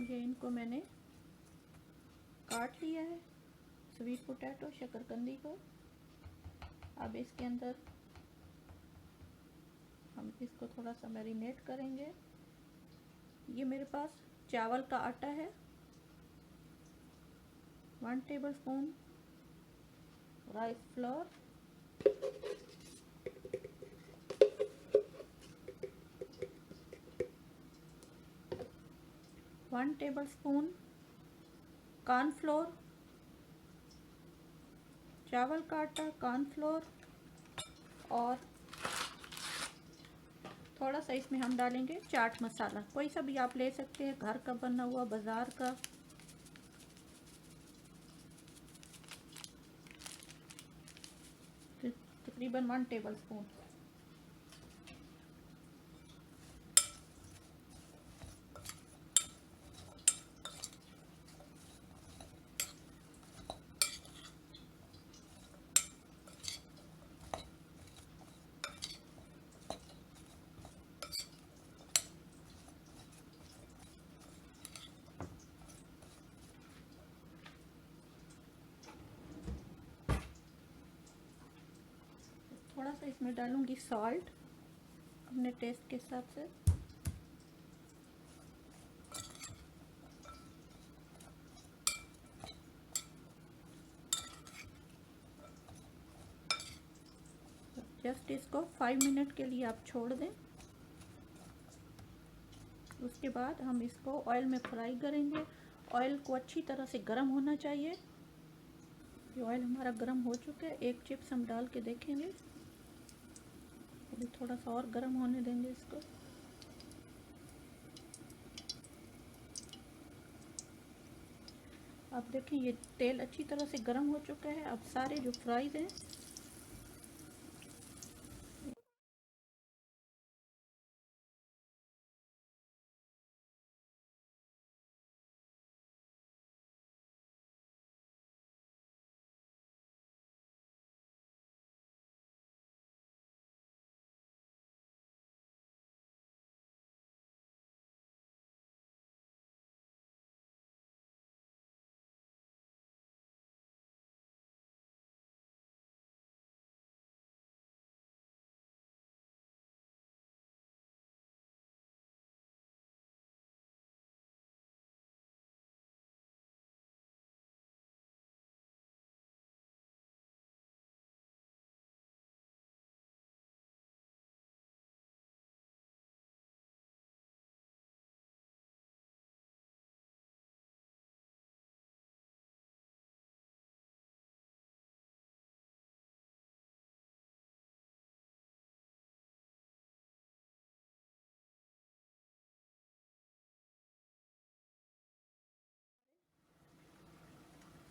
ये इनको मैंने काट लिया है, स्वीट पोटैटो शकरकंदी को। अब इसके अंदर हम इसको थोड़ा सा मैरिनेट करेंगे। ये मेरे पास चावल का आटा है, 1 tablespoon rice flour, 1 tablespoon cornflour, चावल का आटा, कॉर्नफ्लोर, और थोड़ा सा इसमें हम डालेंगे चाट मसाला। कोई सा भी आप ले सकते हैं, घर का बना हुआ, बाज़ार का। तकरीबन 1 टेबलस्पून। थोड़ा सा इसमें डालूंगी सॉल्ट अपने टेस्ट के हिसाब से। जस्ट इसको 5 मिनट के लिए आप छोड़ दें। उसके बाद हम इसको ऑयल में फ्राई करेंगे। ऑयल को अच्छी तरह से गर्म होना चाहिए। ये ऑयल हमारा गर्म हो चुका है। एक चिप्स हम डाल के देखेंगे, अभी थोड़ा सा और गर्म होने देंगे इसको। आप देखें ये तेल अच्छी तरह से गर्म हो चुका है। अब सारे जो फ्राइज़ हैं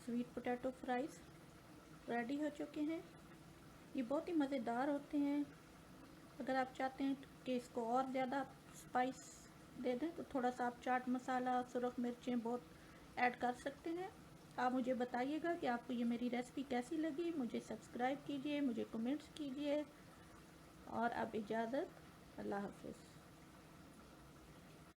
स्वीट पोटैटो फ्राइज़ रेडी हो चुके हैं। ये बहुत ही मज़ेदार होते हैं। अगर आप चाहते हैं कि इसको और ज़्यादा स्पाइस दे दें तो थोड़ा सा आप चाट मसाला, सुरख मिर्चें बहुत ऐड कर सकते हैं। आप मुझे बताइएगा कि आपको ये मेरी रेसिपी कैसी लगी। मुझे सब्सक्राइब कीजिए, मुझे कमेंट्स कीजिए, और अब इजाज़त, अल्लाह हाफ़िज़।